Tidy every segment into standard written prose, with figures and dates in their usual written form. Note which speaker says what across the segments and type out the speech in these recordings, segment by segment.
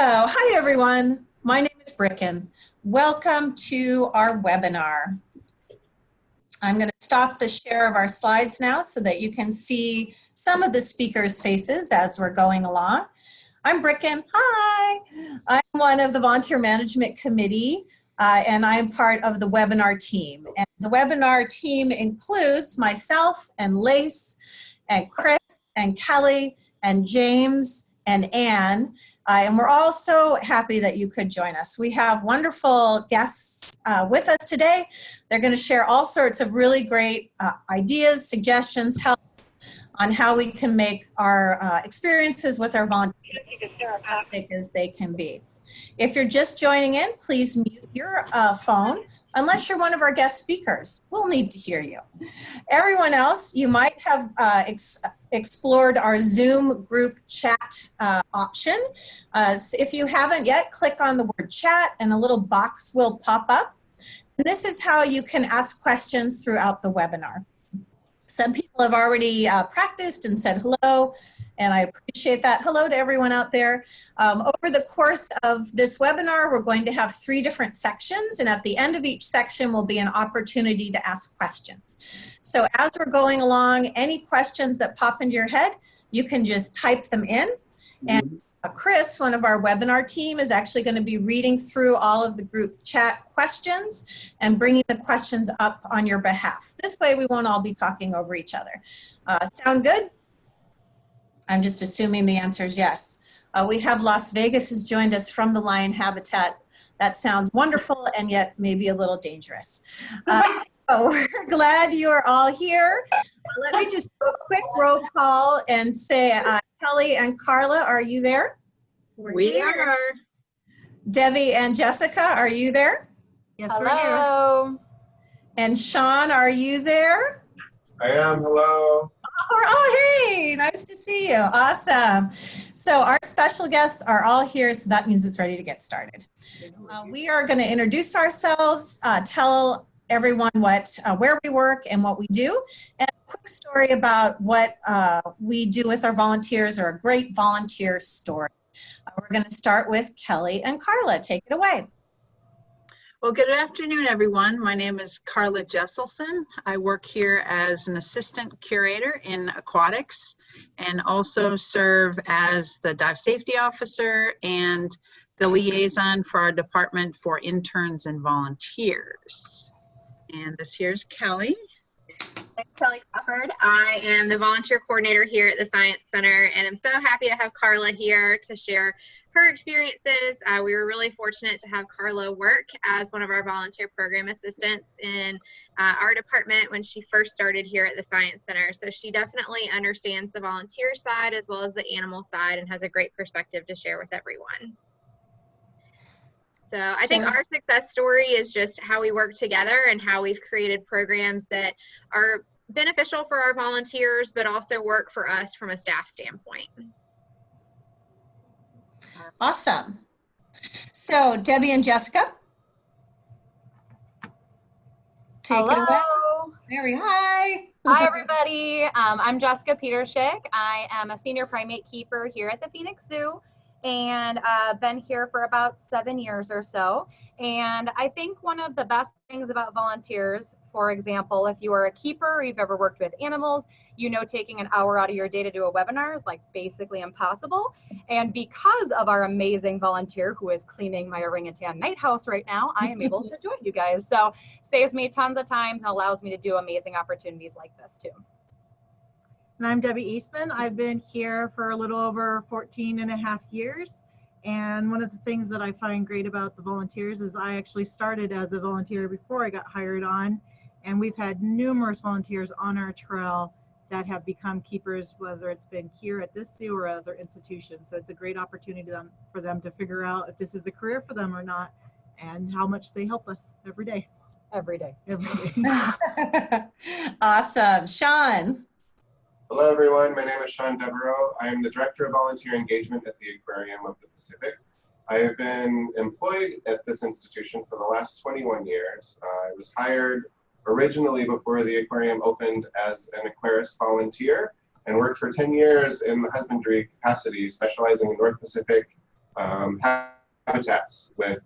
Speaker 1: Hi everyone, my name is Bricken. Welcome to our webinar. I'm going to stop the share of our slides now so that you can see some of the speakers' faces as we're going along. I'm Bricken. Hi! I'm one of the Volunteer Management Committee and I'm part of the webinar team. And the webinar team includes myself and Lace and Chris and Kelly and James and Anne. And we're all so happy that you could join us. We have wonderful guests with us today. They're going to share all sorts of really great ideas, suggestions, help on how we can make our experiences with our volunteers as fantastic as they can be. If you're just joining in, please mute your phone unless you're one of our guest speakers. We'll need to hear you. Everyone else, you might have explored our Zoom group chat option. So if you haven't yet, click on the word chat and a little box will pop up. And this is how you can ask questions throughout the webinar. Some people have already practiced and said hello, and I appreciate that. Hello to everyone out there. Over the course of this webinar, we're going to have 3 different sections, and at the end of each section will be an opportunity to ask questions. So as we're going along, any questions that pop into your head, you can just type them in. And Chris, one of our webinar team, is actually going to be reading through all of the group chat questions and bringing the questions up on your behalf. This way we won't all be talking over each other. Sound good? I'm just assuming the answer is yes. We have Las Vegas has joined us from the lion habitat. That sounds wonderful and yet maybe a little dangerous. So we're glad you are all here. Let me just do a quick roll call and say, Kelly and Karla, are you there?
Speaker 2: We are.
Speaker 1: Debbie and Jessica, are you there?
Speaker 2: Yes, hello.
Speaker 1: And Sean, are you there?
Speaker 3: I am. Hello.
Speaker 1: Oh, hey, nice to see you. Awesome. So our special guests are all here, so that means it's ready to get started. We are going to introduce ourselves, tell everyone where we work and what we do, and a quick story about what we do with our volunteers, or a great volunteer story. We're going to start with Kelly and Karla. Take it away.
Speaker 2: Well, good afternoon, everyone. My name is Karla Jesleson. I work here as an assistant curator in aquatics and also serve as the dive safety officer and the liaison for our department for interns and volunteers. And this here's Kelly.
Speaker 4: I'm Kelli Crawford. I am the volunteer coordinator here at the Science Center, and I'm so happy to have Karla here to share her experiences. We were really fortunate to have Karla work as one of our volunteer program assistants in our department when she first started here at the Science Center. So she definitely understands the volunteer side as well as the animal side and has a great perspective to share with everyone. So I think our success story is just how we work together and how we've created programs that are beneficial for our volunteers, but also work for us from a staff standpoint.
Speaker 1: Awesome. So Debbie and Jessica, take it away. Mary, hi.
Speaker 5: Hi, everybody. I'm Jessica Peterschnick. I am a senior primate keeper here at the Phoenix Zoo, and been here for about 7 years or so. And I think one of the best things about volunteers, for example, if you are a keeper or you've ever worked with animals, you know taking an hour out of your day to do a webinar is like basically impossible. And because of our amazing volunteer who is cleaning my orangutan night house right now, I am able to join you guys. So saves me tons of times and allows me to do amazing opportunities like this too.
Speaker 6: And I'm Debbie Eastman. I've been here for a little over 14.5 years. And one of the things that I find great about the volunteers is I actually started as a volunteer before I got hired on. And we've had numerous volunteers on our trail that have become keepers, whether it's been here at this zoo or other institutions. So it's a great opportunity for them to figure out if this is a career for them or not, and how much they help us every day.
Speaker 5: Every day.
Speaker 6: Every day.
Speaker 1: Awesome. Sean.
Speaker 3: Hello, everyone. My name is Sean Devereaux. I am the Director of Volunteer Engagement at the Aquarium of the Pacific. I have been employed at this institution for the last 21 years. I was hired originally before the aquarium opened as an aquarist volunteer and worked for 10 years in the husbandry capacity, specializing in North Pacific habitats with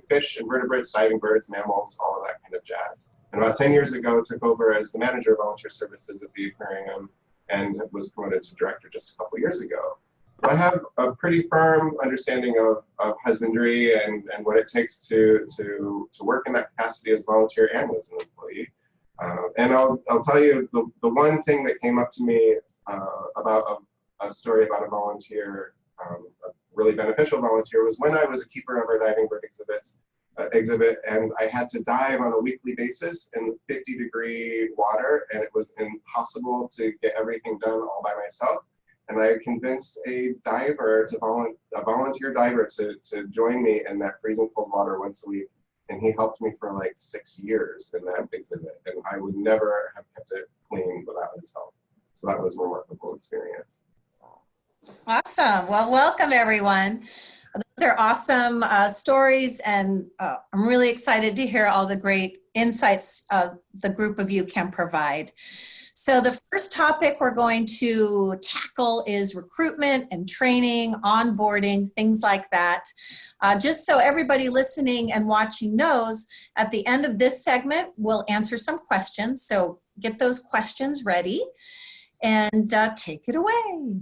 Speaker 3: fish, invertebrates, diving birds, mammals, all of that kind of jazz. And about 10 years ago, took over as the manager of volunteer services at the aquarium and was promoted to director just a couple years ago. I have a pretty firm understanding of husbandry and what it takes to work in that capacity as a volunteer and as an employee. And I'll tell you the one thing that came up to me about a story about a volunteer, a really beneficial volunteer, was when I was a keeper of our diving bird exhibit, and I had to dive on a weekly basis in 50-degree water, and it was impossible to get everything done all by myself. And I convinced a volunteer diver to join me in that freezing cold water once a week. And he helped me for like 6 years in that exhibit. And I would never have kept it clean without his help. So that was a remarkable experience.
Speaker 1: Awesome. Well, welcome everyone. Those are awesome stories, and I'm really excited to hear all the great insights the group of you can provide. So the first topic we're going to tackle is recruitment and training, onboarding, things like that. Just so everybody listening and watching knows, at the end of this segment, we'll answer some questions. So get those questions ready and take it away.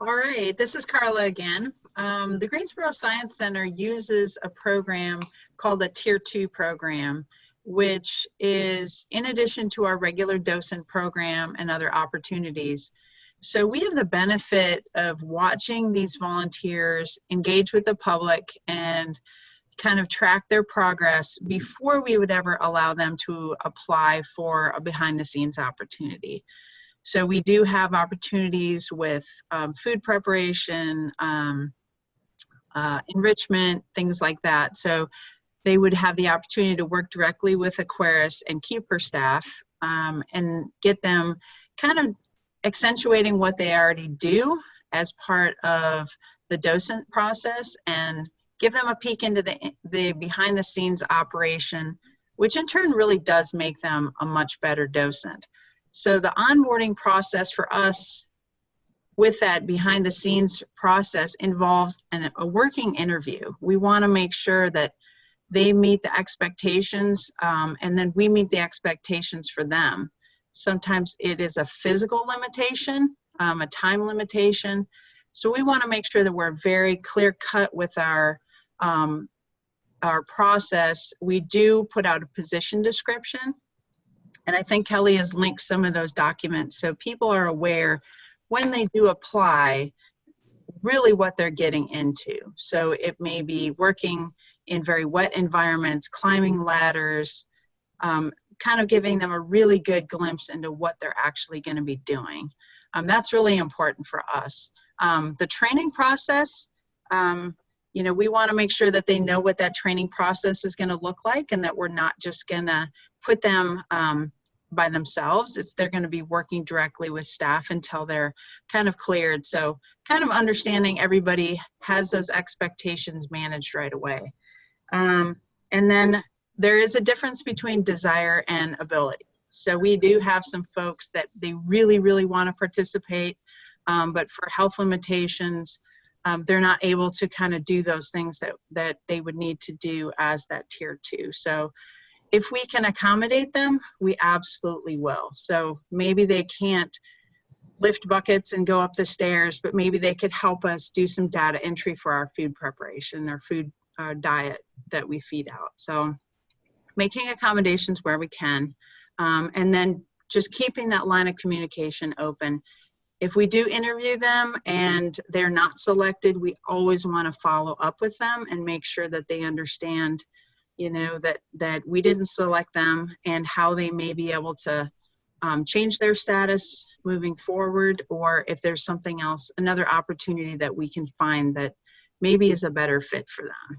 Speaker 2: All right, this is Karla again. The Greensboro Science Center uses a program called a Tier 2 program, which is in addition to our regular docent program and other opportunities. So we have the benefit of watching these volunteers engage with the public and kind of track their progress before we would ever allow them to apply for a behind-the-scenes opportunity. So we do have opportunities with food preparation, enrichment, things like that. So they would have the opportunity to work directly with Aquarius and keeper staff and get them kind of accentuating what they already do as part of the docent process and give them a peek into the behind the scenes operation, which in turn really does make them a much better docent. So the onboarding process for us with that behind the scenes process involves a working interview. We want to make sure that they meet the expectations and then we meet the expectations for them. Sometimes it is a physical limitation, a time limitation. So we want to make sure that we're very clear cut with our process. We do put out a position description, and I think Kelli has linked some of those documents so people are aware when they do apply really what they're getting into. So it may be working in very wet environments, climbing ladders, kind of giving them a really good glimpse into what they're actually going to be doing. That's really important for us. The training process, you know, we want to make sure that they know what that training process is going to look like and that we're not just going to put them by themselves. They're going to be working directly with staff until they're kind of cleared. So kind of understanding everybody has those expectations managed right away. And then there is a difference between desire and ability. So we do have some folks that they really, really want to participate, but for health limitations, they're not able to kind of do those things that they would need to do as that Tier 2. So if we can accommodate them, we absolutely will. So maybe they can't lift buckets and go up the stairs, but maybe they could help us do some data entry for our food preparation, our food diet that we feed out. So making accommodations where we can, and then just keeping that line of communication open. If we do interview them and they're not selected, we always want to follow up with them and make sure that they understand, you know, that we didn't select them and how they may be able to change their status moving forward, or if there's something else, another opportunity that we can find that maybe is a better fit for them.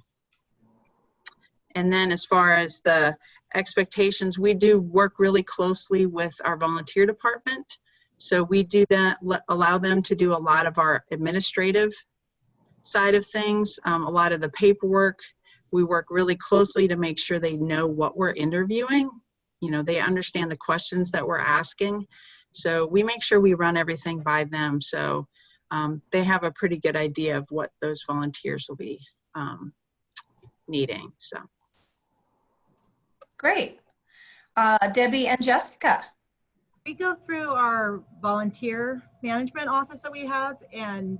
Speaker 2: And then as far as the expectations, we do work really closely with our volunteer department. So we do that, allow them to do a lot of our administrative side of things, a lot of the paperwork. We work really closely to make sure they know what we're interviewing. You know, they understand the questions that we're asking. So we make sure we run everything by them. So they have a pretty good idea of what those volunteers will be needing. So.
Speaker 1: Great. Debbie and Jessica.
Speaker 6: We go through our volunteer management office that we have, and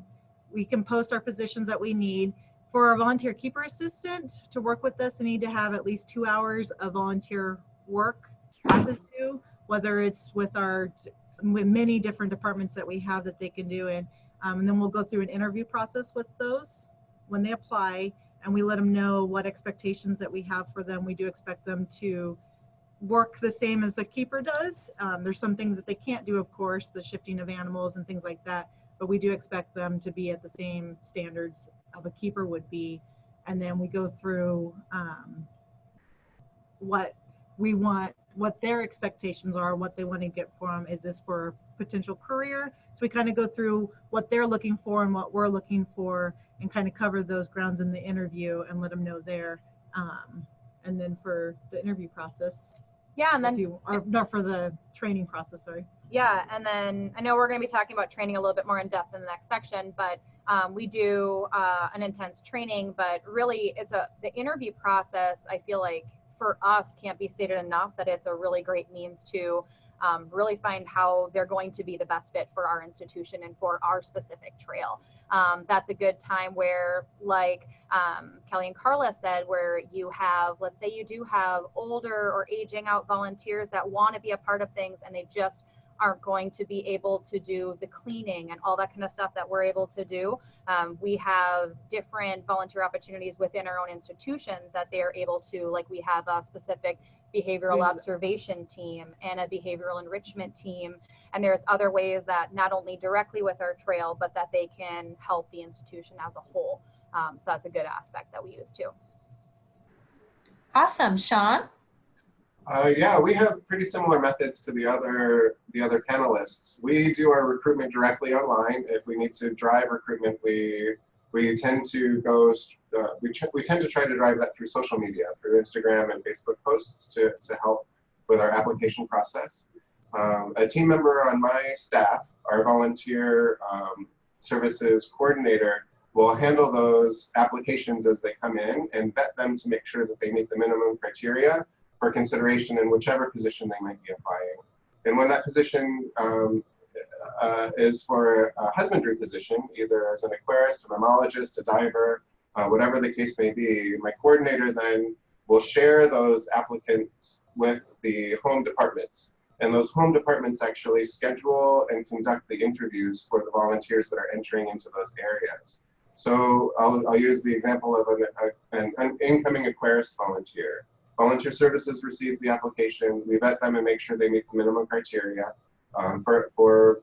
Speaker 6: we can post our positions that we need. For our volunteer keeper assistant to work with us, they need to have at least 2 hours of volunteer work at the zoo, whether it's with many different departments that we have that they can do. And then we'll go through an interview process with those when they apply, and we let them know what expectations that we have for them. We do expect them to work the same as a keeper does. There's some things that they can't do, of course, the shifting of animals and things like that, but we do expect them to be at the same standards of a keeper would be. And then we go through what we want, what their expectations are, what they want to get for them. Is this for a potential career? So we kind of go through what they're looking for and what we're looking for, and kind of cover those grounds in the interview and let them know there. And then for the interview process,
Speaker 5: yeah, and then
Speaker 6: not for the training process, sorry.
Speaker 5: Yeah, and then I know we're going to be talking about training a little bit more in depth in the next section, but we do an intense training, but really the interview process, I feel like for us can't be stated enough that it's a really great means to really find how they're going to be the best fit for our institution and for our specific trail. That's a good time where, like Kelly and Karla said, where you have, let's say you do have older or aging out volunteers that want to be a part of things and they just aren't going to be able to do the cleaning and all that kind of stuff that we're able to do. We have different volunteer opportunities within our own institutions that they are able to, like we have a specific behavioral observation team and a behavioral enrichment team. And there's other ways that not only directly with our trail, but that they can help the institution as a whole. So that's a good aspect that we use too.
Speaker 1: Awesome. Sean?
Speaker 3: Yeah, we have pretty similar methods to the other panelists. We do our recruitment directly online. If we need to drive recruitment, we tend to go. We tend to try to drive that through social media, through Instagram and Facebook posts to help with our application process. A team member on my staff, our volunteer services coordinator, will handle those applications as they come in and vet them to make sure that they meet the minimum criteria for consideration in whichever position they might be applying. And when that position is for a husbandry position, either as an aquarist, a mammologist, a diver, whatever the case may be, my coordinator then will share those applicants with the home departments. And those home departments actually schedule and conduct the interviews for the volunteers that are entering into those areas. So I'll use the example of an incoming aquarist volunteer. Volunteer Services receives the application. We vet them and make sure they meet the minimum criteria for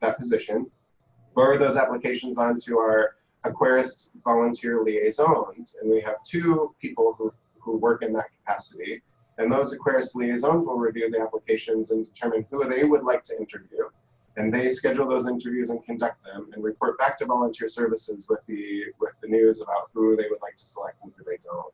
Speaker 3: that position. Forward those applications onto our aquarist volunteer liaisons, and we have 2 people who work in that capacity. And those aquarist liaisons will review the applications and determine who they would like to interview. And they schedule those interviews and conduct them and report back to Volunteer Services with the news about who they would like to select and who they don't.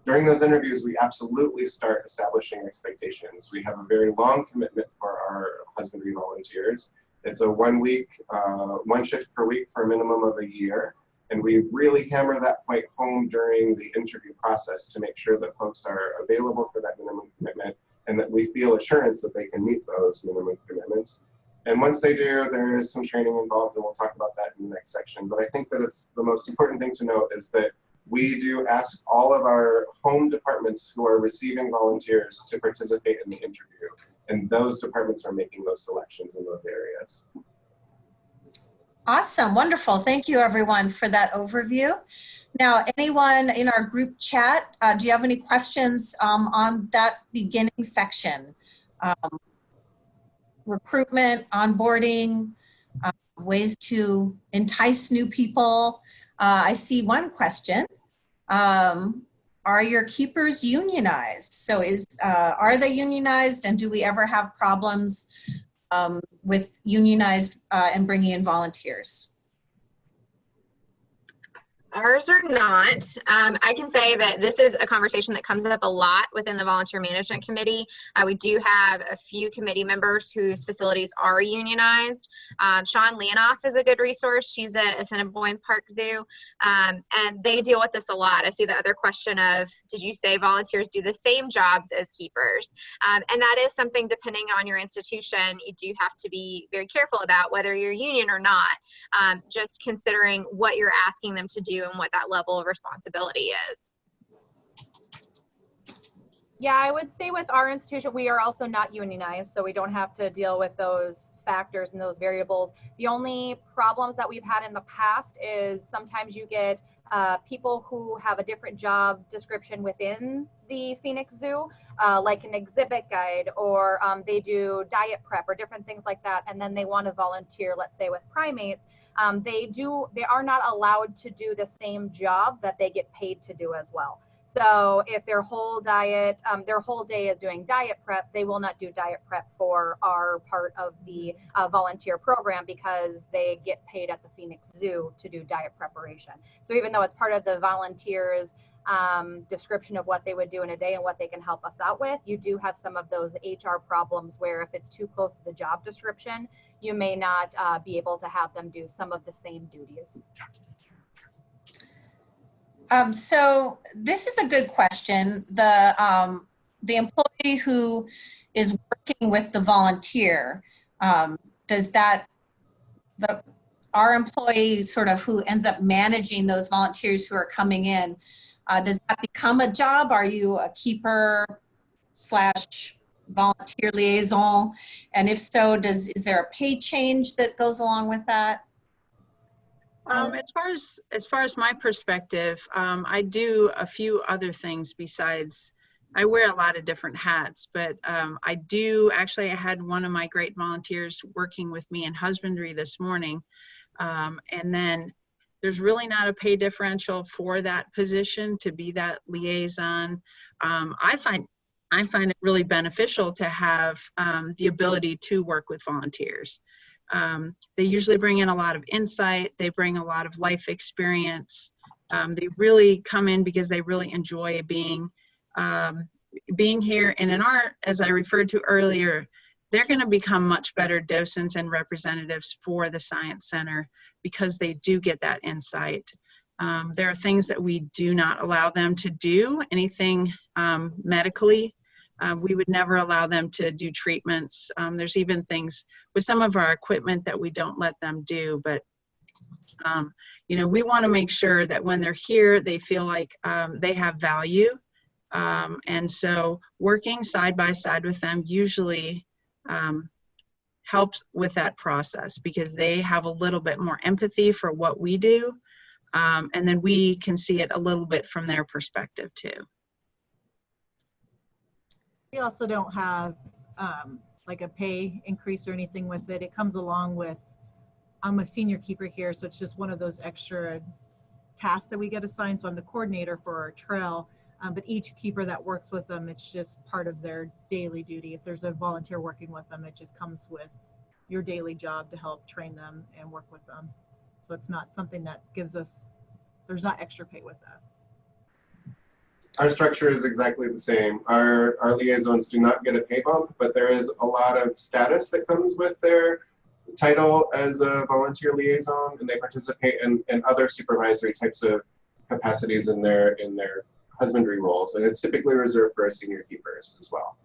Speaker 3: During those interviews, we absolutely start establishing expectations. We have a very long commitment for our husbandry volunteers. It's a 1 week, 1 shift per week for a minimum of a year. And we really hammer that point home during the interview process to make sure that folks are available for that minimum commitment and that we feel assurance that they can meet those minimum commitments. And once they do, there is some training involved, and we'll talk about that in the next section. But I think that it's the most important thing to note is that we do ask all of our home departments who are receiving volunteers to participate in the interview. And those departments are making those selections in those areas.
Speaker 1: Awesome, wonderful. Thank you everyone for that overview. Now, anyone in our group chat, do you have any questions on that beginning section? Recruitment, onboarding, ways to entice new people. I see one question. Are your keepers unionized? So are they unionized, and do we ever have problems with unionized and bringing in volunteers?
Speaker 4: Ours are not. I can say that this is a conversation that comes up a lot within the volunteer management committee. We do have a few committee members whose facilities are unionized. Sean Leonoff is a good resource. She's at Assiniboine Park Zoo, and they deal with this a lot. I see the other question of, did you say volunteers do the same jobs as keepers? And that is something, depending on your institution, you do have to be very careful about whether you're union or not, just considering what you're asking them to do and what that level of responsibility is.
Speaker 5: Yeah, I would say with our institution, we are also not unionized, so we don't have to deal with those factors and those variables. The only problems that we've had in the past is sometimes you get people who have a different job description within the Phoenix Zoo, like an exhibit guide, or they do diet prep or different things like that, and then they want to volunteer, let's say with primates. They are not allowed to do the same job that they get paid to do as well. So if their whole diet, their whole day is doing diet prep, they will not do diet prep for our part of the volunteer program because they get paid at the Phoenix Zoo to do diet preparation. So even though it's part of the volunteers' description of what they would do in a day and what they can help us out with, you do have some of those HR problems where if it's too close to the job description, you may not be able to have them do some of the same duties.
Speaker 1: So this is a good question. The employee who is working with the volunteer, does that, our employee sort of who ends up managing those volunteers who are coming in, does that become a job? Are you a keeper / volunteer liaison? And if so, is there a pay change that goes along with that?
Speaker 2: As far as my perspective, I do a few other things besides, I wear a lot of different hats, but I had one of my great volunteers working with me in husbandry this morning. And then there's really not a pay differential for that position to be that liaison. I find it really beneficial to have the ability to work with volunteers. They usually bring in a lot of insight. They bring a lot of life experience. They really come in because they really enjoy being here. And in our, as I referred to earlier, they're going to become much better docents and representatives for the Science Center because they do get that insight. There are things that we do not allow them to do, anything medically. We would never allow them to do treatments. There's even things with some of our equipment that we don't let them do, but we want to make sure that when they're here, they feel like they have value. And so working side by side with them usually helps with that process because they have a little bit more empathy for what we do. And then we can see it a little bit from their perspective too.
Speaker 6: We also don't have like a pay increase or anything with it. It comes along with, I'm a senior keeper here, so it's just one of those extra tasks that we get assigned. So I'm the coordinator for our trail, but each keeper that works with them, it's just part of their daily duty. If there's a volunteer working with them, it just comes with your daily job to help train them and work with them. So it's not something that gives us, there's not extra pay with that.
Speaker 3: Our structure is exactly the same. Our liaisons do not get a pay bump, but there is a lot of status that comes with their title as a volunteer liaison, and they participate in other supervisory types of capacities in their husbandry roles, and it's typically reserved for our senior keepers as well.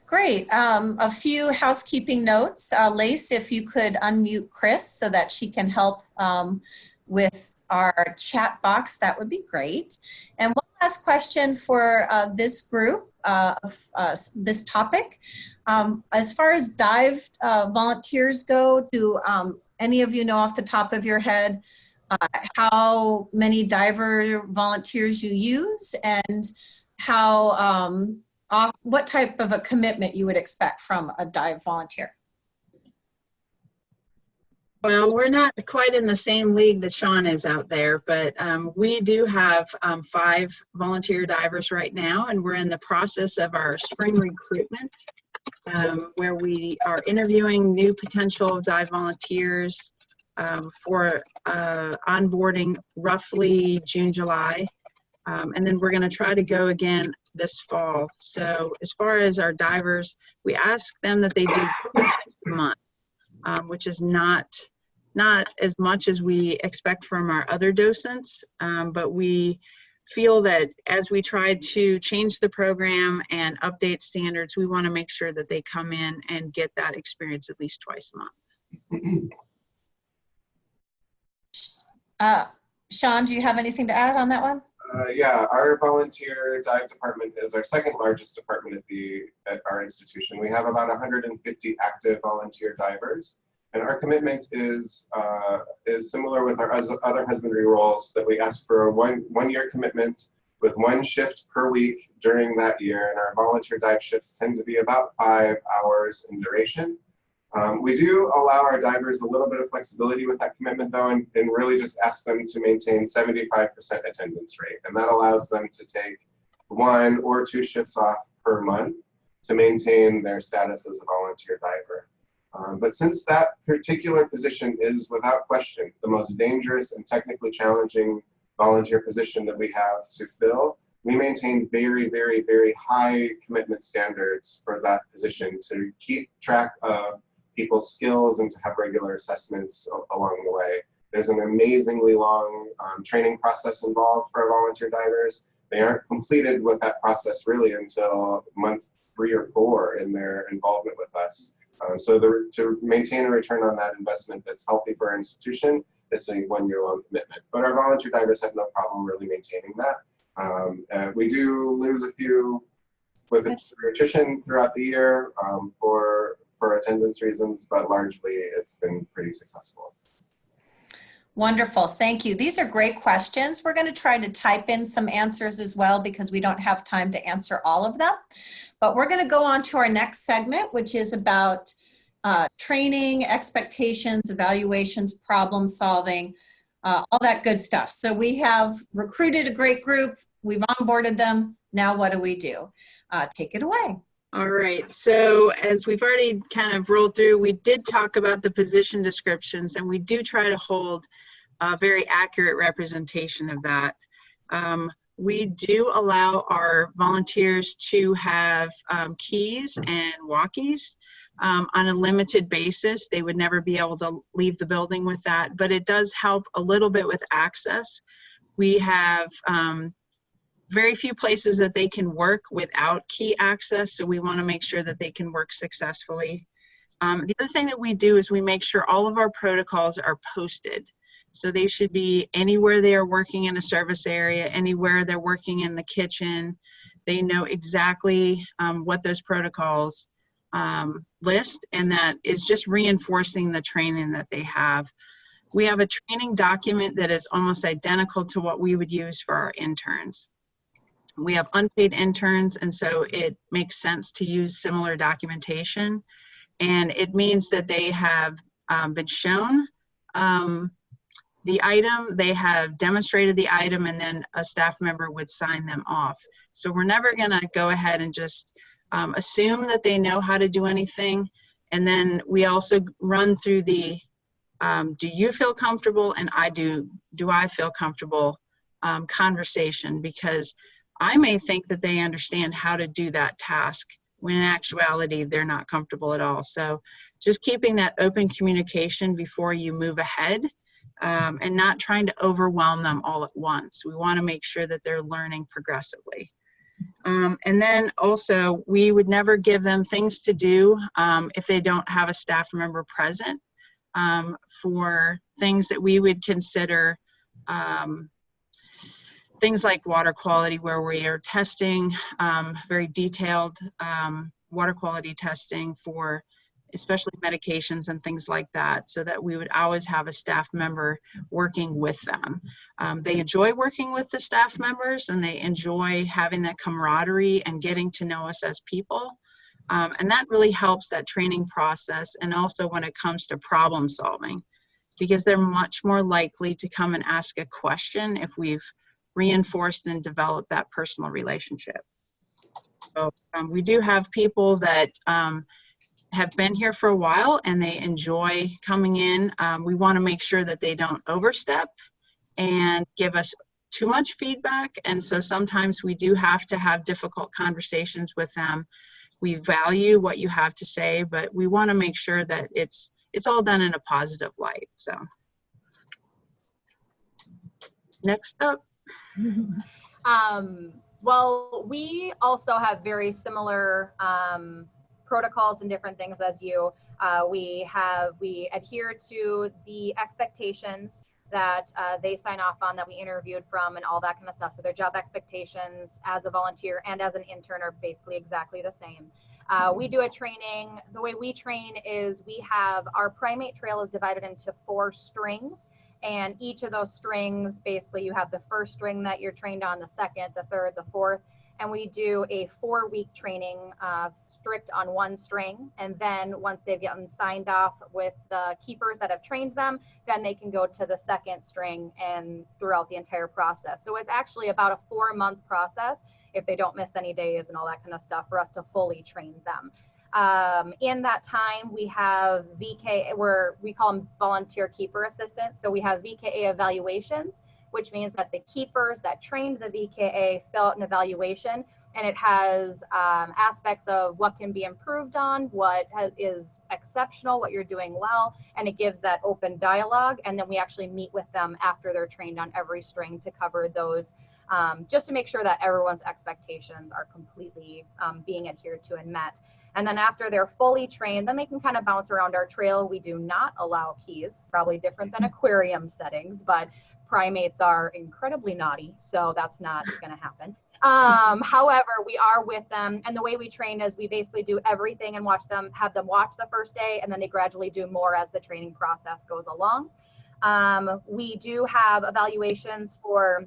Speaker 1: Great. A few housekeeping notes. Lace, if you could unmute Chris so that she can help with our chat box, that would be great. And one last question for this group of this topic. As far as dive volunteers go, do any of you know off the top of your head how many diver volunteers you use and how what type of a commitment you would expect from a dive volunteer?
Speaker 2: Well, we're not quite in the same league that Sean is out there, but we do have 5 volunteer divers right now, and we're in the process of our spring recruitment, where we are interviewing new potential dive volunteers for onboarding roughly June, July. And then we're going to try to go again this fall. So as far as our divers, we ask them that they do 2 times a month, which is not as much as we expect from our other docents, but we feel that as we try to change the program and update standards, we want to make sure that they come in and get that experience at least twice a month.
Speaker 1: Sean, do you have anything to add on that one?
Speaker 3: Yeah, our volunteer dive department is our second largest department at our institution. We have about 150 active volunteer divers, and our commitment is similar with our other husbandry roles, that we ask for a one-year commitment with 1 shift per week during that year, and our volunteer dive shifts tend to be about 5 hours in duration. We do allow our divers a little bit of flexibility with that commitment though, and really just ask them to maintain 75% attendance rate. And that allows them to take 1 or 2 shifts off per month to maintain their status as a volunteer diver. But since that particular position is without question the most dangerous and technically challenging volunteer position that we have to fill, we maintain very, very, very high commitment standards for that position to keep track of people's skills and to have regular assessments along the way. There's an amazingly long training process involved for our volunteer divers. They aren't completed with that process really until month 3 or 4 in their involvement with us. So to maintain a return on that investment that's healthy for our institution, it's a 1-year-long commitment. But our volunteer divers have no problem really maintaining that. We do lose a few with attrition throughout the year for attendance reasons, but largely it's been pretty successful.
Speaker 1: Wonderful, thank you. These are great questions. We're going to try to type in some answers as well because we don't have time to answer all of them. But we're going to go on to our next segment, which is about training, expectations, evaluations, problem solving, all that good stuff. So we have recruited a great group. We've onboarded them. Now what do we do? Take it away.
Speaker 2: All right, so as we've already kind of rolled through, we did talk about the position descriptions, and we do try to hold a very accurate representation of that. We do allow our volunteers to have keys and walkies on a limited basis. They would never be able to leave the building with that, but it does help a little bit with access. We have very few places that they can work without key access, so we want to make sure that they can work successfully. The other thing that we do is we make sure all of our protocols are posted. So they should be anywhere they are working in a service area, anywhere they're working in the kitchen. They know exactly what those protocols list, and that is just reinforcing the training that they have. We have a training document that is almost identical to what we would use for our interns. We have unpaid interns, and so it makes sense to use similar documentation. And it means that they have been shown the item, they have demonstrated the item, and then a staff member would sign them off. So we're never going to go ahead and just assume that they know how to do anything. And then we also run through the do you feel comfortable, and do I feel comfortable conversation, because I may think that they understand how to do that task when in actuality they're not comfortable at all. So just keeping that open communication before you move ahead, and not trying to overwhelm them all at once. We want to make sure that they're learning progressively. And then also, we would never give them things to do if they don't have a staff member present for things that we would consider things like water quality, where we are testing very detailed water quality testing for especially medications and things like that, so that we would always have a staff member working with them. They enjoy working with the staff members, and they enjoy having that camaraderie and getting to know us as people. And that really helps that training process, and also when it comes to problem solving, because they're much more likely to come and ask a question if we've reinforced and developed that personal relationship. So we do have people that have been here for a while and they enjoy coming in. We want to make sure that they don't overstep and give us too much feedback. And so sometimes we do have to have difficult conversations with them. We value what you have to say, but we want to make sure that it's all done in a positive light. So next up.
Speaker 5: Well, we also have very similar protocols and different things as you. We adhere to the expectations that they sign off on, that we interviewed from, and all that kind of stuff. So their job expectations as a volunteer and as an intern are basically exactly the same. We do a training. The way we train is we have our primate trail is divided into 4 strings. And each of those strings, basically you have the first string that you're trained on, the second, the third, the fourth, and we do a 4-week training strict on one string. And then once they've gotten signed off with the keepers that have trained them, then they can go to the second string and throughout the entire process. So it's actually about a 4-month process if they don't miss any days and all that kind of stuff for us to fully train them. In that time, we have VK, we call them volunteer keeper assistants. So we have VKA evaluations, which means that the keepers that trained the VKA fill out an evaluation, and it has aspects of what can be improved on, what is exceptional, what you're doing well, and it gives that open dialogue. And then we actually meet with them after they're trained on every string to cover those, just to make sure that everyone's expectations are completely being adhered to and met. And then after they're fully trained, then they can kind of bounce around our trail. We do not allow keys, probably different than aquarium settings, but primates are incredibly naughty, so that's not going to happen. However, we are with them, and the way we train is we basically do everything and have them watch the first day, and then they gradually do more as the training process goes along. We do have evaluations for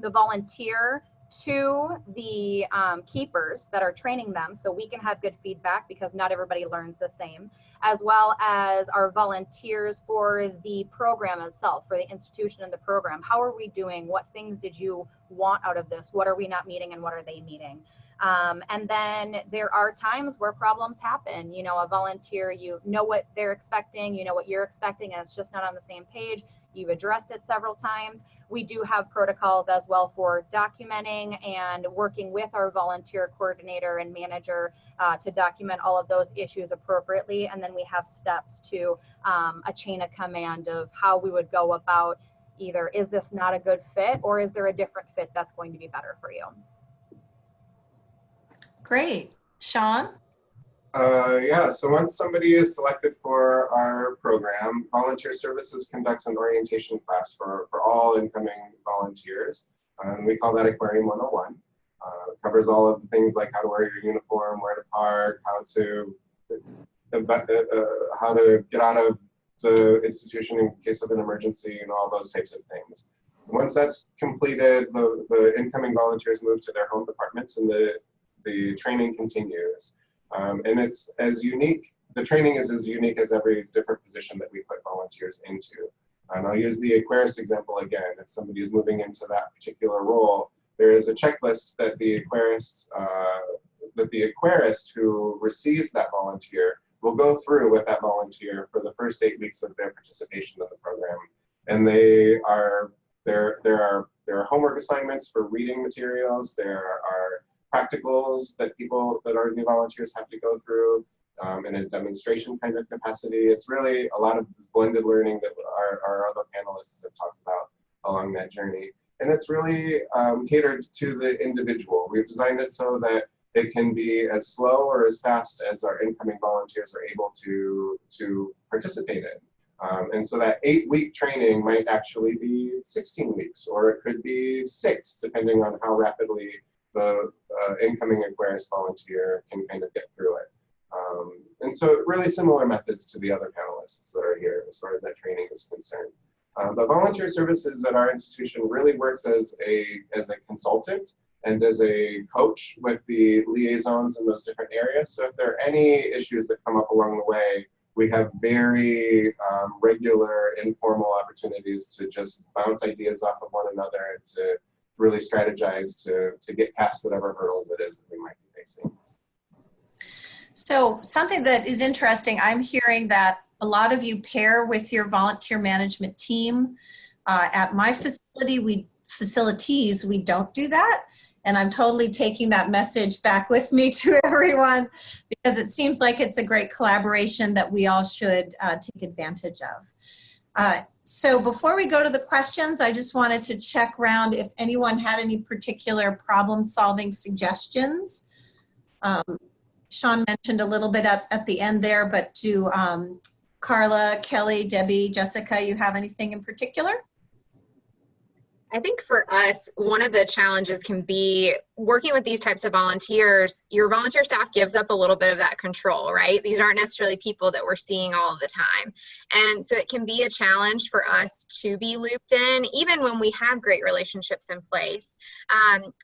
Speaker 5: the volunteer to the keepers that are training them, so we can have good feedback because not everybody learns the same, as well as our volunteers for the program itself, for the institution and the program. How are we doing? What things did you want out of this? What are we not meeting and what are they meeting? And then there are times where problems happen. You know, a volunteer, you know what they're expecting, you know what you're expecting, and it's just not on the same page. You've addressed it several times. We do have protocols as well for documenting and working with our volunteer coordinator and manager to document all of those issues appropriately. And then we have steps to a chain of command of how we would go about either, is this not a good fit, or is there a different fit that's going to be better for you?
Speaker 1: Great. Sean?
Speaker 3: Yeah, so once somebody is selected for our program, Volunteer Services conducts an orientation class for all incoming volunteers. We call that Aquarium 101. It covers all of the things like how to wear your uniform, where to park, how to get out of the institution in case of an emergency, and all those types of things. Once that's completed, the incoming volunteers move to their home departments, and the training continues. And it's as unique, the training is as unique as every different position that we put volunteers into. And I'll use the aquarist example again. If somebody is moving into that particular role, there is a checklist that the aquarist who receives that volunteer will go through with that volunteer for the first 8 weeks of their participation in the program. And there are homework assignments for reading materials. There are practicals that our new volunteers have to go through in a demonstration kind of capacity. It's really a lot of this blended learning that our other panelists have talked about along that journey. And it's really catered to the individual. We've designed it so that it can be as slow or as fast as our incoming volunteers are able to participate in. And so that 8-week training might actually be 16 weeks, or it could be 6, depending on how rapidly the incoming aquarist volunteer can kind of get through it. And so really similar methods to the other panelists that are here as far as that training is concerned. But volunteer services at our institution really works as a consultant and as a coach with the liaisons in those different areas. So if there are any issues that come up along the way, we have very regular informal opportunities to just bounce ideas off of one another and to really strategize to get past whatever hurdles it is that we might be facing.
Speaker 1: So something that is interesting, I'm hearing that a lot of you pair with your volunteer management team. At my facilities, we don't do that. And I'm totally taking that message back with me to everyone, because it seems like it's a great collaboration that we all should take advantage of. So before we go to the questions, I just wanted to check around if anyone had any particular problem-solving suggestions. Sean mentioned a little bit at the end there, but do Karla, Kelli, Debbie, Jessica, you have anything in particular?
Speaker 4: I think for us, one of the challenges can be working with these types of volunteers. Your volunteer staff gives up a little bit of that control, right? These aren't necessarily people that we're seeing all the time. And so it can be a challenge for us to be looped in, even when we have great relationships in place.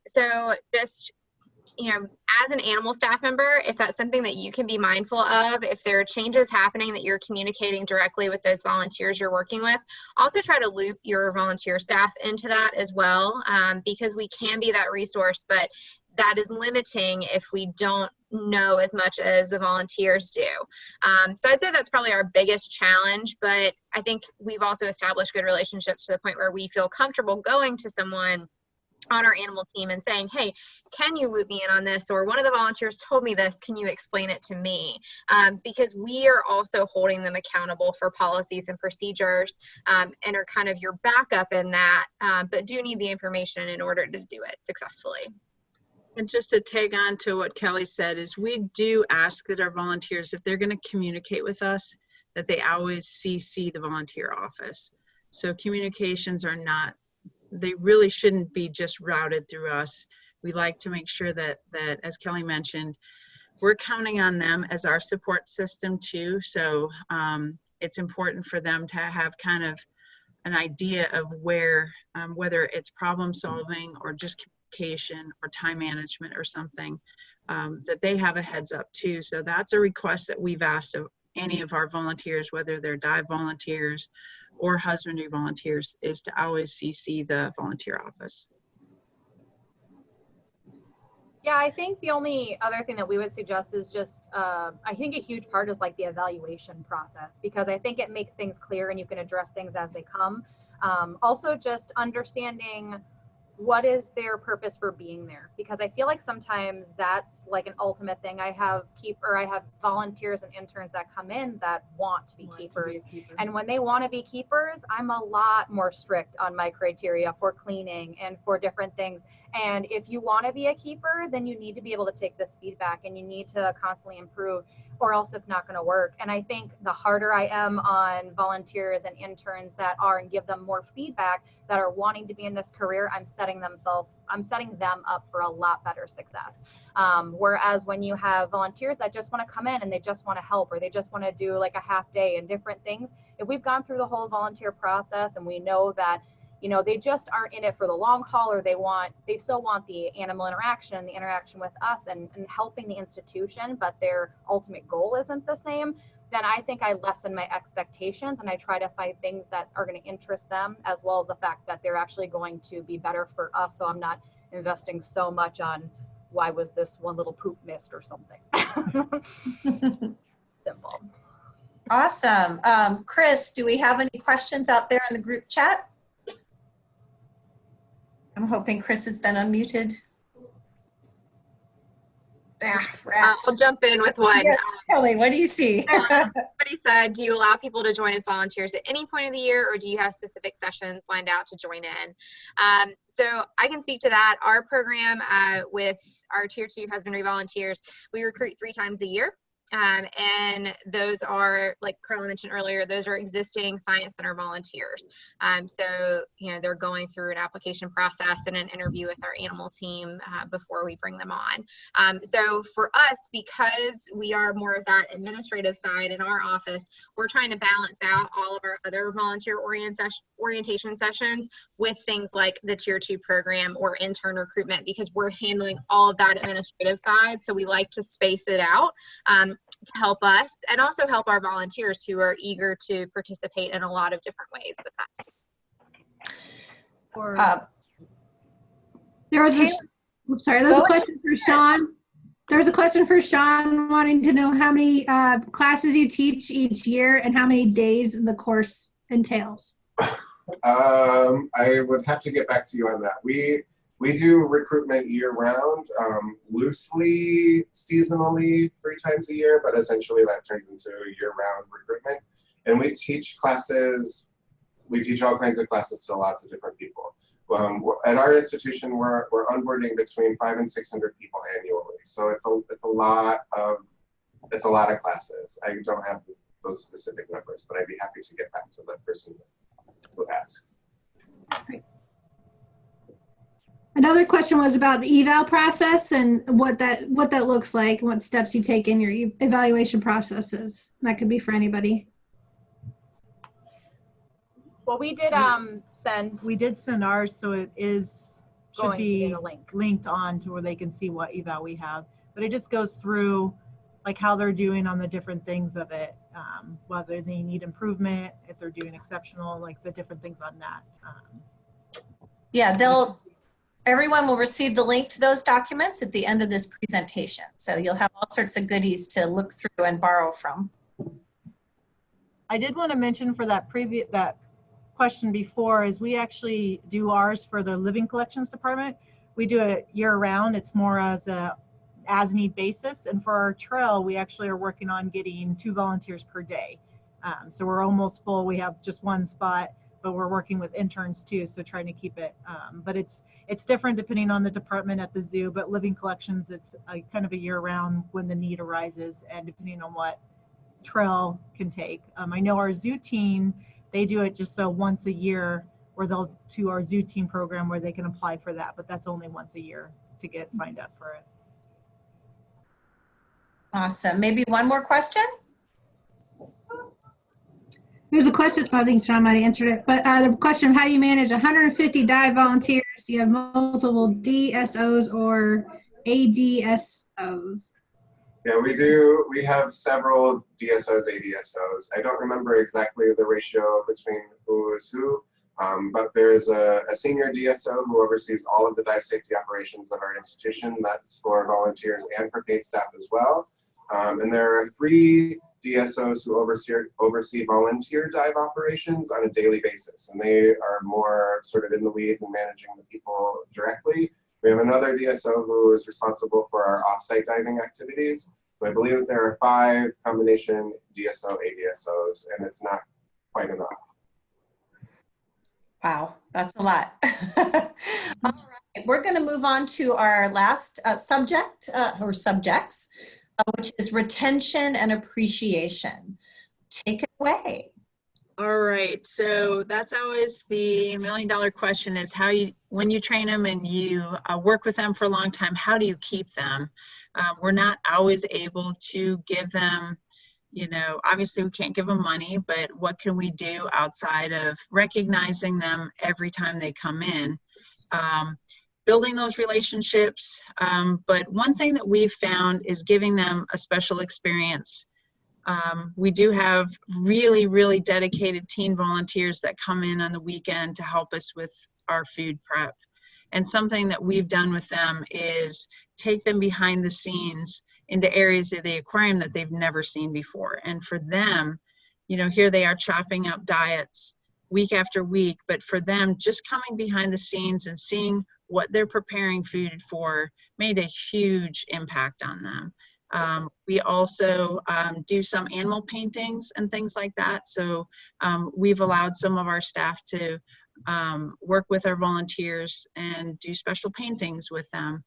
Speaker 4: So just, you know, as an animal staff member, if that's something that you can be mindful of, if there are changes happening that you're communicating directly with those volunteers you're working with, also try to loop your volunteer staff into that as well, because we can be that resource, but that is limiting if we don't know as much as the volunteers do. So I'd say that's probably our biggest challenge, but I think we've also established good relationships to the point where we feel comfortable going to someone on our animal team and saying, hey, can you loop me in on this? Or one of the volunteers told me this, can you explain it to me? Because we are also holding them accountable for policies and procedures, and are kind of your backup in that, but do need the information in order to do it successfully.
Speaker 2: And just to tag on to what Kelli said is we do ask that our volunteers, if they're going to communicate with us, that they always CC the volunteer office. So communications are not, they really shouldn't be just routed through us. We like to make sure that, as Kelli mentioned, we're counting on them as our support system too. So it's important for them to have kind of an idea of where, whether it's problem solving or just communication or time management or something, that they have a heads up too. So that's a request that we've asked of any of our volunteers, whether they're dive volunteers or husbandry volunteers, is to always CC the volunteer office.
Speaker 5: Yeah, I think the only other thing that we would suggest is just, I think a huge part is like the evaluation process, because I think it makes things clear and you can address things as they come. Also just understanding what is their purpose for being there, because I feel like sometimes that's like an ultimate thing. I have volunteers and interns that come in that want to be keepers, and when they want to be keepers, I'm a lot more strict on my criteria for cleaning and for different things. And if you want to be a keeper, then you need to be able to take this feedback and you need to constantly improve, or else it's not going to work. And I think the harder I am on volunteers and interns that are, and give them more feedback, that are wanting to be in this career, I'm setting them up for a lot better success. Whereas when you have volunteers that just want to come in and they just want to help, or they just want to do like a half day and different things, if we've gone through the whole volunteer process and we know that, you know, they just aren't in it for the long haul, or they still want the animal interaction, the interaction with us and helping the institution, but their ultimate goal isn't the same, then I think I lessen my expectations and I try to find things that are going to interest them, as well as the fact that they're actually going to be better for us. So I'm not investing so much on why was this one little poop missed or something. Simple.
Speaker 1: Awesome. Chris, do we have any questions out there in the group chat? I'm hoping Chris has been unmuted.
Speaker 4: I'll jump in with one.
Speaker 1: Yeah, Kelli, what do you see?
Speaker 4: Somebody said, do you allow people to join as volunteers at any point of the year, or do you have specific sessions lined out to join in? So I can speak to that. Our program with our Tier 2 husbandry volunteers, we recruit 3 times a year. And those are, like Karla mentioned earlier, those are existing Science Center volunteers. So, you know, they're going through an application process and an interview with our animal team before we bring them on. So for us, because we are more of that administrative side in our office, we're trying to balance out all of our other volunteer orientation sessions with things like the Tier 2 program or intern recruitment, because we're handling all of that administrative side. So we like to space it out to help us and also help our volunteers who are eager to participate in a lot of different ways with us.
Speaker 7: There was a question for Sean. There's a question for Sean wanting to know how many classes you teach each year and how many days the course entails.
Speaker 3: I would have to get back to you on that. We do recruitment year round, loosely, seasonally, 3 times a year, but essentially that turns into year round recruitment. And we teach classes, we teach all kinds of classes to lots of different people. At our institution, we're onboarding between 500 and 600 people annually. So it's a lot of classes. I don't have those specific numbers, but I'd be happy to get back to that person who asked.
Speaker 7: Great. Another question was about the eval process and what that looks like and what steps you take in your evaluation processes. That could be for anybody.
Speaker 5: Well, we did
Speaker 6: send ours, so it should be
Speaker 5: a link.
Speaker 6: linked on to where they can see what eval we have. But it just goes through like how they're doing on the different things of it, whether they need improvement, if they're doing exceptional, like the different things on that.
Speaker 1: Yeah, everyone will receive the link to those documents at the end of this presentation. So you'll have all sorts of goodies to look through and borrow from.
Speaker 6: I did want to mention for that question before is we actually do ours for the living collections department. We do it year round. It's more as need basis. And for our trail, we actually are working on getting 2 volunteers per day. So we're almost full. We have just 1 spot, but we're working with interns too. So trying to keep it, but it's different depending on the department at the zoo, but living collections, it's kind of a year round when the need arises and depending on what trail can take. I know our zoo team, they do it just so once a year where they'll do our zoo team program where they can apply for that, but that's only once a year to get signed up for it.
Speaker 1: Awesome. Maybe one more question?
Speaker 7: There's a question, I think Sean might have answered it, but the question of how do you manage 150 dive volunteers? Do you have multiple DSOs or ADSOs?
Speaker 3: Yeah, we do. We have several DSOs, ADSOs. I don't remember exactly the ratio between who is who, but there's a senior DSO who oversees all of the dive safety operations of our institution. That's for volunteers and for paid staff as well. And there are 3 DSOs who oversee volunteer dive operations on a daily basis, and they are more sort of in the weeds and managing the people directly. We have another DSO who is responsible for our off-site diving activities. So I believe that there are 5 combination DSO, ADSOs, and it's not quite enough.
Speaker 1: Wow, that's a lot. All right, we're going to move on to our last subject or subjects, which is retention and appreciation. Take it away.
Speaker 2: All right, so that's always the $1 million question is when you train them and you work with them for a long time, how do you keep them? We're not always able to give them, obviously we can't give them money, but what can we do outside of recognizing them every time they come in? Building those relationships, but one thing that we've found is giving them a special experience. We do have really, really dedicated teen volunteers that come in on the weekend to help us with our food prep. And something that we've done with them is take them behind the scenes into areas of the aquarium that they've never seen before. And for them, here they are chopping up diets week after week, but for them, just coming behind the scenes and seeing what they're preparing food for made a huge impact on them. We also do some animal paintings and things like that. So we've allowed some of our staff to work with our volunteers and do special paintings with them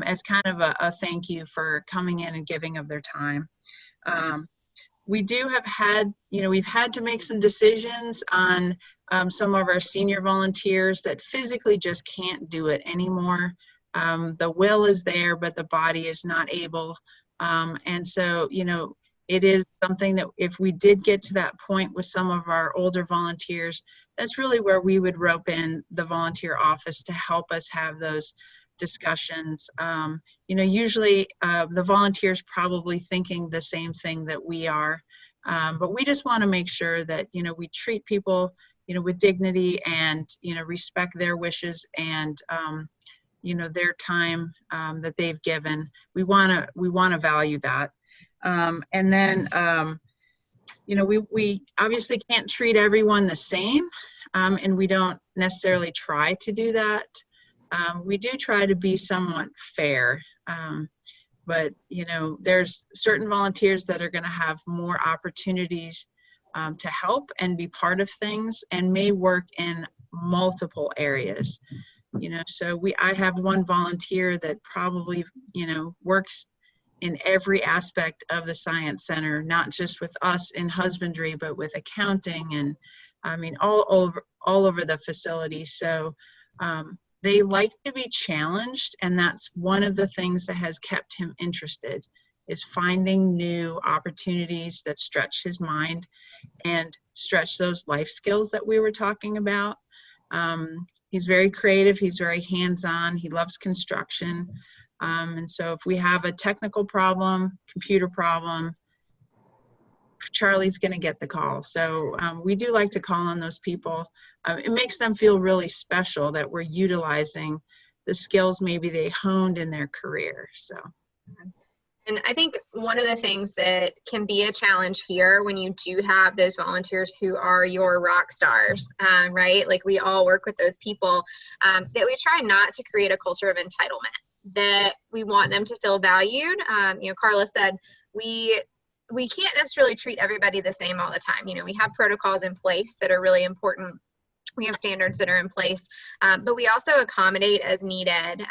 Speaker 2: as kind of a thank you for coming in and giving of their time. We do have had, we've had to make some decisions on some of our senior volunteers that physically just can't do it anymore. The will is there, but the body is not able. And so, it is something that if we did get to that point with some of our older volunteers, that's really where we would rope in the volunteer office to help us have those discussions. Usually the volunteers probably thinking the same thing that we are, but we just want to make sure that, we treat people, with dignity and, respect their wishes and, you know, their time that they've given. We want to value that. And then, you know, we obviously can't treat everyone the same, and we don't necessarily try to do that. We do try to be somewhat fair, but, you know, there's certain volunteers that are going to have more opportunities to help and be part of things, and may work in multiple areas. You know, so I have one volunteer that probably, you know, works in every aspect of the Science Center, not just with us in husbandry, but with accounting, and I mean, all over the facility. So they like to be challenged, and that's one of the things that has kept him interested, is finding new opportunities that stretch his mind and stretch those life skills that we were talking about. He's very creative, he's very hands-on, he loves construction. And so if we have a technical problem, computer problem, Charlie's going to get the call. So we do like to call on those people. It makes them feel really special that we're utilizing the skills maybe they honed in their career. So.
Speaker 4: And I think one of the things that can be a challenge here when you do have those volunteers who are your rock stars, right? Like we all work with those people, that we try not to create a culture of entitlement, that we want them to feel valued. You know, Karla said, we can't necessarily treat everybody the same all the time. You know, we have protocols in place that are really important. We have standards that are in place, but we also accommodate as needed,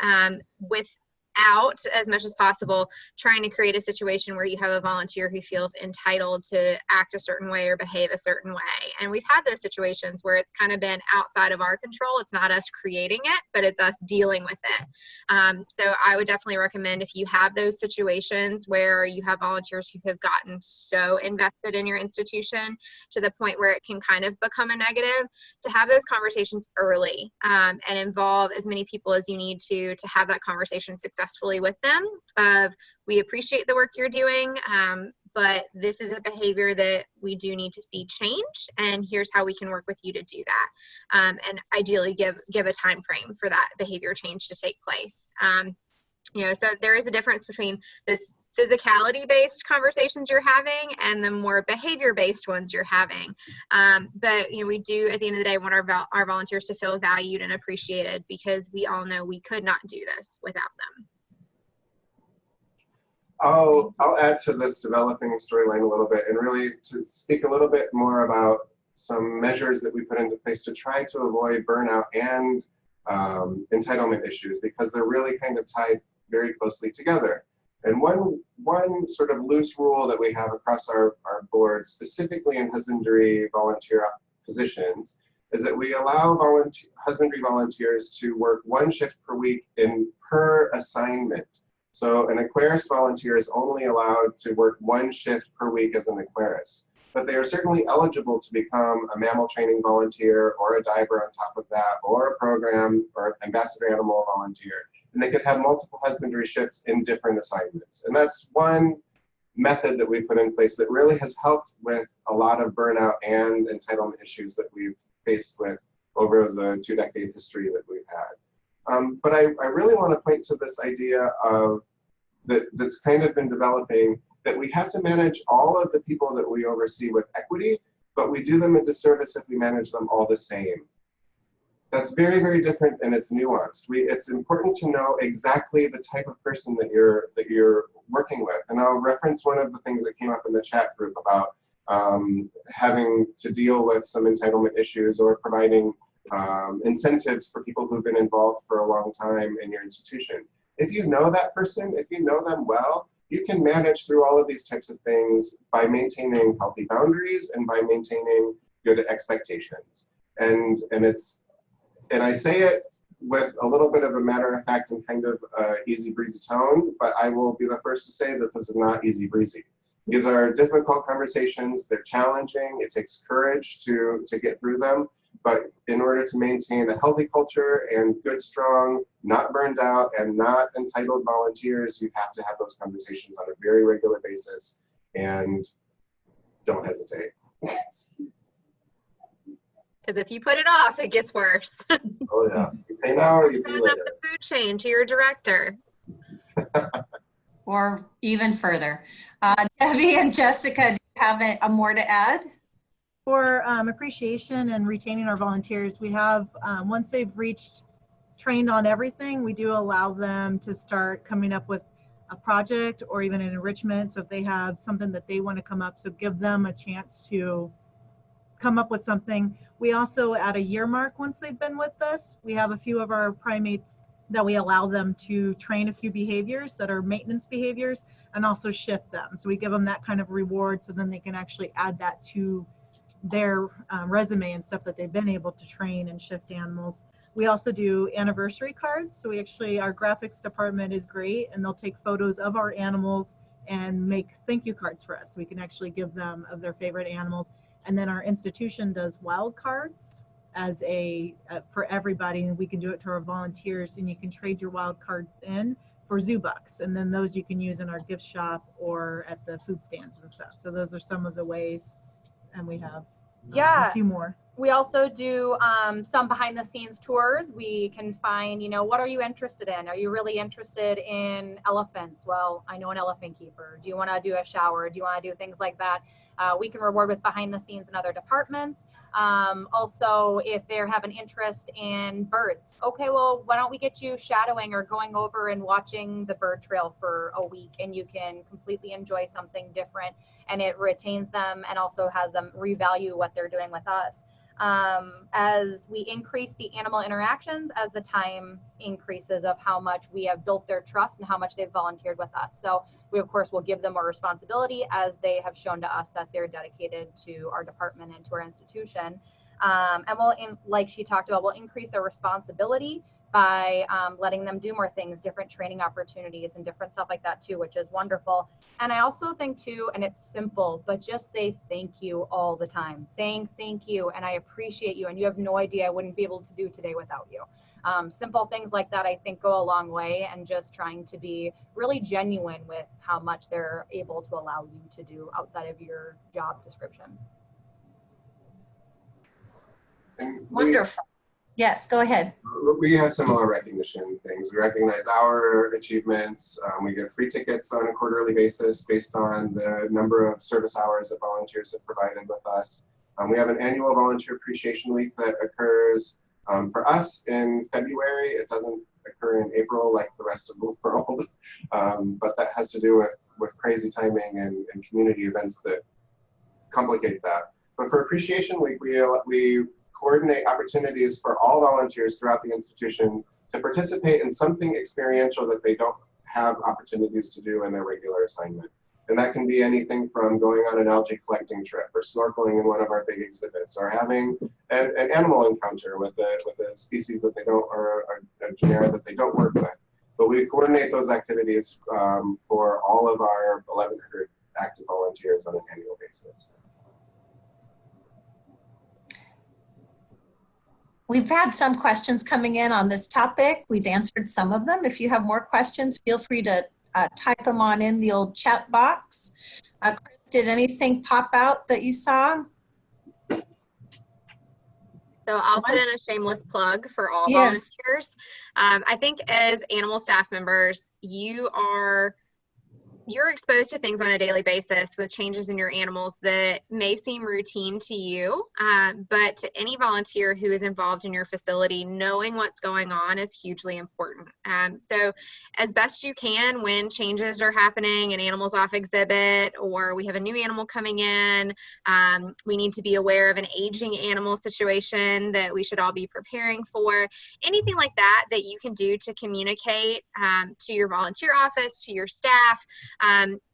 Speaker 4: without, as much as possible, trying to create a situation where you have a volunteer who feels entitled to act a certain way or behave a certain way. And we've had those situations where it's kind of been outside of our control. It's not us creating it, but it's us dealing with it. So I would definitely recommend, if you have those situations where you have volunteers who have gotten so invested in your institution to the point where it can kind of become a negative, to have those conversations early, and involve as many people as you need to have that conversation successfully with them of, we appreciate the work you're doing, but this is a behavior that we do need to see change, and here's how we can work with you to do that, and ideally give a time frame for that behavior change to take place. You know, so there is a difference between this physicality-based conversations you're having and the more behavior-based ones you're having. But, you know, we do, at the end of the day, want our volunteers to feel valued and appreciated, because we all know we could not do this without them.
Speaker 3: I'll add to this developing storyline a little bit, and really to speak a little bit more about some measures that we put into place to try to avoid burnout and entitlement issues, because they're really kind of tied very closely together. And one sort of loose rule that we have across our board, specifically in husbandry volunteer positions, is that we allow husbandry volunteers to work 1 shift per week per assignment. So an aquarist volunteer is only allowed to work 1 shift per week as an aquarist, but they are certainly eligible to become a mammal training volunteer, or a diver on top of that, or a program or ambassador animal volunteer. And they could have multiple husbandry shifts in different assignments. And that's one method that we put in place that really has helped with a lot of burnout and entitlement issues that we've faced with over the 2-decade history that we've had. But I really want to point to this idea of that's kind of been developing, that we have to manage all of the people that we oversee with equity, but we do them a disservice if we manage them all the same. That's very, very different, and it's nuanced. It's important to know exactly the type of person that you're working with. And I'll reference one of the things that came up in the chat group about having to deal with some entitlement issues, or providing incentives for people who've been involved for a long time in your institution. If you know that person, if you know them well, you can manage through all of these types of things by maintaining healthy boundaries and by maintaining good expectations. And I say it with a little bit of a matter of fact and kind of easy breezy tone, but I will be the first to say that this is not easy breezy. These are difficult conversations, they're challenging, it takes courage to get through them, but in order to maintain a healthy culture and good, strong, not burned out and not entitled volunteers, you have to have those conversations on a very regular basis, and don't hesitate.
Speaker 4: Because if you put it off, it gets worse.
Speaker 3: Oh yeah. pay now or you pay
Speaker 4: Goes
Speaker 3: later.
Speaker 4: up the food chain to your director.
Speaker 1: Or even further. Debbie and Jessica, do you have a more to add?
Speaker 6: For appreciation and retaining our volunteers, we have, once they've trained on everything, we do allow them to start coming up with a project or even an enrichment. So if they have something that they want to come up, so give them a chance to come up with something. We also, at a year mark, once they've been with us, we have a few of our primates that we allow them to train a few behaviors that are maintenance behaviors and also shift them. So we give them that kind of reward so then they can actually add that to their resume and stuff that they've been able to train and shift animals. We also do anniversary cards. So we actually, our graphics department is great and they'll take photos of our animals and make thank you cards for us. So we can actually give them of their favorite animals. And then our institution does wild cards as for everybody, and we can do it to our volunteers, and you can trade your wild cards in for zoo bucks, and then those you can use in our gift shop or at the food stands and stuff. So those are some of the ways, and we have a few more.
Speaker 5: We also do some behind the scenes tours. We can find, what are you interested in? Are you really interested in elephants? Well, I know an elephant keeper. Do you want to do a shower? Do you want to do things like that? We can reward with behind the scenes in other departments. Also, if they have an interest in birds, okay, well, why don't we get you shadowing or going over and watching the bird trail for a week, and you can completely enjoy something different, and it retains them and also has them revalue what they're doing with us. As we increase the animal interactions, as the time increases of how much we have built their trust and how much they've volunteered with us. So we, of course, will give them more responsibility as they have shown to us that they're dedicated to our department and to our institution. And like she talked about, we'll increase their responsibility by letting them do more things, different training opportunities and different stuff like that too, which is wonderful. And I also think too, and it's simple, but just say thank you all the time. Saying thank you and I appreciate you, and you have no idea I wouldn't be able to do today without you. Simple things like that I think go a long way, and just trying to be really genuine with how much they're able to allow you to do outside of your job description.
Speaker 1: Wonderful. Yes, go ahead.
Speaker 3: We have similar recognition things. We recognize our achievements. We get free tickets on a quarterly basis based on the number of service hours that volunteers have provided with us. We have an annual volunteer appreciation week that occurs for us in February. It doesn't occur in April like the rest of the world, but that has to do with crazy timing and community events that complicate that. But for Appreciation Week, we coordinate opportunities for all volunteers throughout the institution to participate in something experiential that they don't have opportunities to do in their regular assignment. And that can be anything from going on an algae collecting trip, or snorkeling in one of our big exhibits, or having an animal encounter with a species that they don't, or a genera that they don't work with. But we coordinate those activities for all of our 1,100 active volunteers on an annual basis.
Speaker 1: We've had some questions coming in on this topic. We've answered some of them. If you have more questions, feel free to type them on in the old chat box. Chris, did anything pop out that you saw?
Speaker 4: So I'll put in a shameless plug for all
Speaker 1: Yes.
Speaker 4: volunteers. I think as animal staff members, you're exposed to things on a daily basis with changes in your animals that may seem routine to you, but to any volunteer who is involved in your facility, knowing what's going on is hugely important. So as best you can, when changes are happening, an animal's off exhibit, or we have a new animal coming in, we need to be aware of an aging animal situation that we should all be preparing for. Anything like that that you can do to communicate to your volunteer office, to your staff,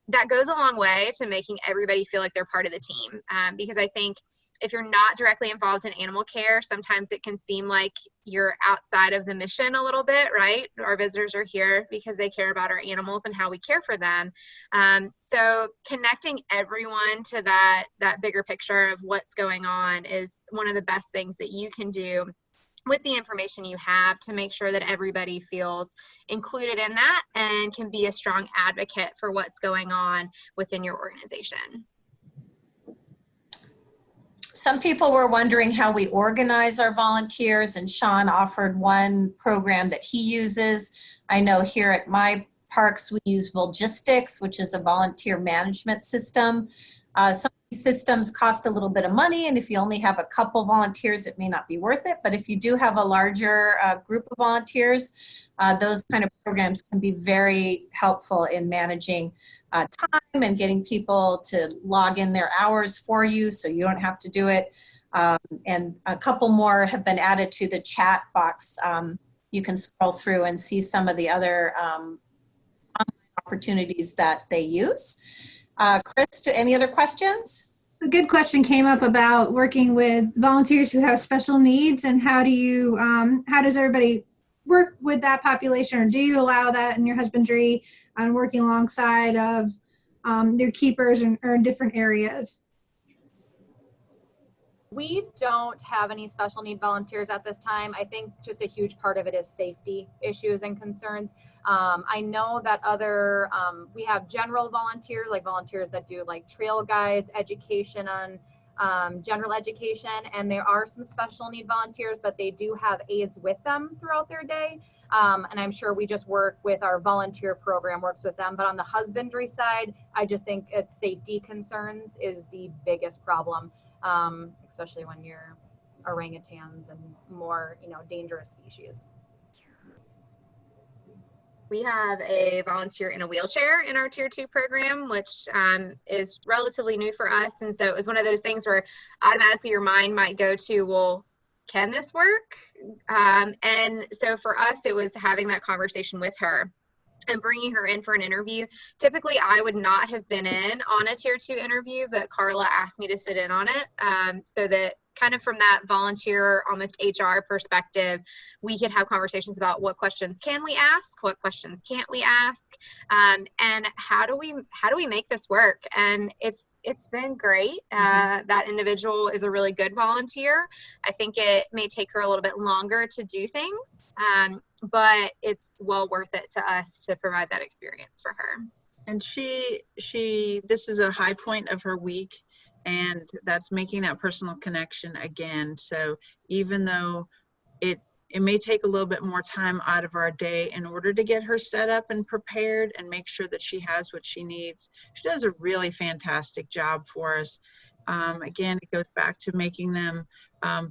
Speaker 4: that goes a long way to making everybody feel like they're part of the team. Because I think if you're not directly involved in animal care, sometimes it can seem like you're outside of the mission a little bit, right? Our visitors are here because they care about our animals and how we care for them. So connecting everyone to that bigger picture of what's going on is one of the best things that you can do with the information you have to make sure that everybody feels included in that and can be a strong advocate for what's going on within your organization.
Speaker 1: Some people were wondering how we organize our volunteers, and Sean offered one program that he uses. I know here at my parks we use Volgistics, which is a volunteer management system. Some of these systems cost a little bit of money, and if you only have a couple volunteers, it may not be worth it. But if you do have a larger group of volunteers, those kind of programs can be very helpful in managing time and getting people to log in their hours for you so you don't have to do it. And a couple more have been added to the chat box. You can scroll through and see some of the other online opportunities that they use. Chris, any other questions?
Speaker 7: A good question came up about working with volunteers who have special needs, and how does everybody work with that population, or do you allow that in your husbandry on working alongside of your keepers or in different areas?
Speaker 5: We don't have any special need volunteers at this time. I think just a huge part of it is safety issues and concerns. I know that we have general volunteers, like volunteers that do like trail guides, education on general education, and there are some special need volunteers, but they do have aides with them throughout their day. And I'm sure we just work with our volunteer program, works with them. But on the husbandry side, I just think it's safety concerns is the biggest problem, especially when you're orangutans and more, dangerous species.
Speaker 4: We have a volunteer in a wheelchair in our Tier 2 program, which is relatively new for us. And so it was one of those things where automatically your mind might go to, well, can this work? And so for us, it was having that conversation with her and bringing her in for an interview. Typically, I would not have been in on a Tier 2 interview, but Karla asked me to sit in on it so that kind of from that volunteer, almost HR perspective, we could have conversations about what questions can we ask, what questions can't we ask, and how do we make this work? And it's been great. That individual is a really good volunteer. I think it may take her a little bit longer to do things, but it's well worth it to us to provide that experience for her.
Speaker 2: And this is a high point of her week, and that's making that personal connection again. So even though it may take a little bit more time out of our day in order to get her set up and prepared and make sure that she has what she needs, she does a really fantastic job for us. Again, it goes back to making them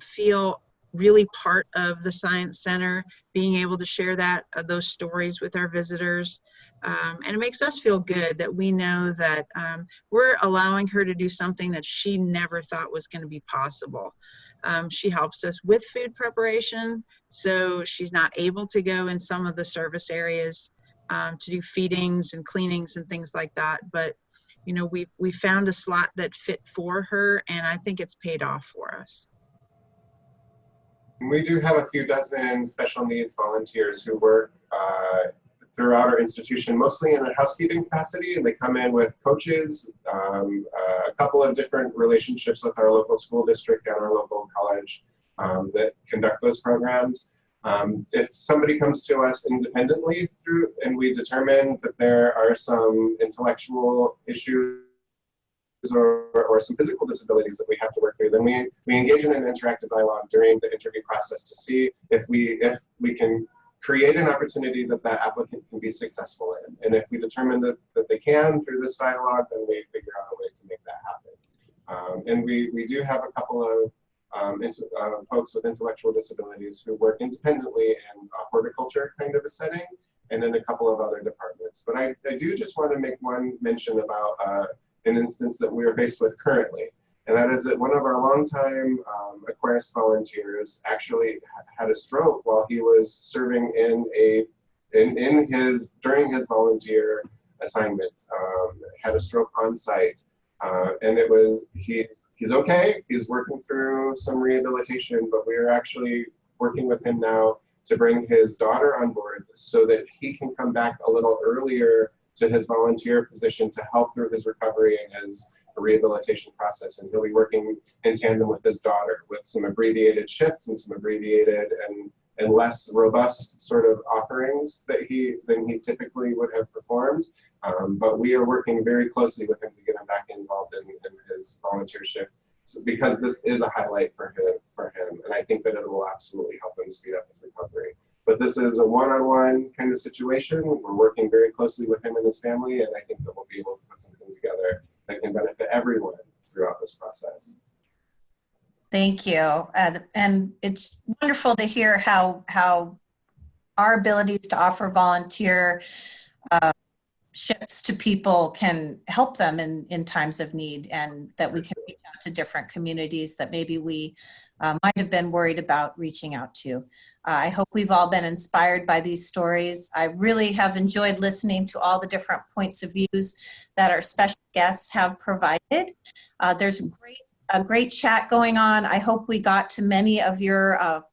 Speaker 2: feel really part of the Science Center, being able to share those stories with our visitors. And it makes us feel good that we know that we're allowing her to do something that she never thought was going to be possible. She helps us with food preparation, so she's not able to go in some of the service areas to do feedings and cleanings and things like that. But, we found a slot that fit for her, and I think it's paid off for us.
Speaker 3: We do have a few dozen special needs volunteers who work throughout our institution, mostly in a housekeeping capacity, and they come in with coaches, a couple of different relationships with our local school district and our local college that conduct those programs. If somebody comes to us independently and we determine that there are some intellectual issues or some physical disabilities that we have to work through, then we engage in an interactive dialogue during the interview process to see if we can create an opportunity that applicant can be successful in. And if we determine that they can through this dialogue, then we figure out a way to make that happen. And we do have a couple of folks with intellectual disabilities who work independently in a horticulture kind of a setting, and then a couple of other departments. But I do just want to make one mention about an instance that we are faced with currently. And that is that one of our longtime Aquarius volunteers actually had a stroke while he was serving during his volunteer assignment. Had a stroke on site, and he's okay. He's working through some rehabilitation, but we are actually working with him now to bring his daughter on board so that he can come back a little earlier to his volunteer position to help through his recovery and his rehabilitation process. And he'll be working in tandem with his daughter with some abbreviated shifts and some abbreviated and less robust sort of offerings than he typically would have performed. But we are working very closely with him to get him back involved in his volunteer shift So because this is a highlight for him, and I think that it will absolutely help him speed up his recovery. But this is a one-on-one kind of situation. We're working very closely with him and his family, and I think that we'll be able to put something together that can benefit everyone throughout this process.
Speaker 1: Thank you. And it's wonderful to hear how our abilities to offer volunteer ships to people can help them in times of need, and that we can reach out to different communities that maybe we might have been worried about reaching out to. I hope we've all been inspired by these stories. I really have enjoyed listening to all the different points of views that our special guests have provided. There's a great chat going on. I hope we got to many of your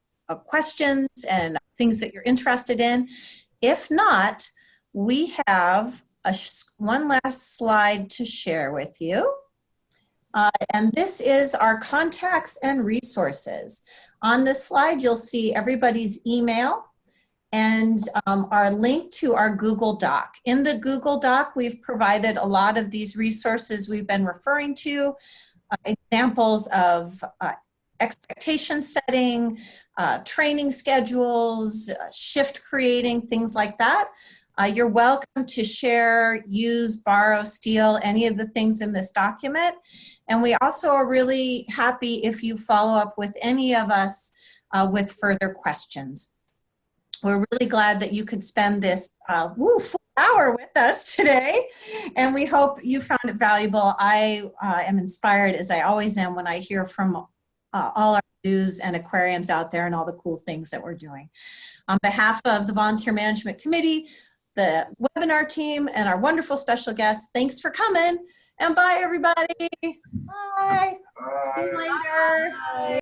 Speaker 1: questions and things that you're interested in. If not, we have one last slide to share with you. And this is our contacts and resources. On this slide, you'll see everybody's email and our link to our Google Doc. In the Google Doc, we've provided a lot of these resources we've been referring to, examples of expectation setting, training schedules, shift creating, things like that. You're welcome to share, use, borrow, steal any of the things in this document. And we also are really happy if you follow up with any of us with further questions. We're really glad that you could spend this full hour with us today, and we hope you found it valuable. I am inspired, as I always am, when I hear from all our zoos and aquariums out there and all the cool things that we're doing. On behalf of the Volunteer Management Committee, the webinar team, and our wonderful special guests, thanks for coming, and bye everybody. Bye.
Speaker 3: Bye.
Speaker 1: See you later. Bye.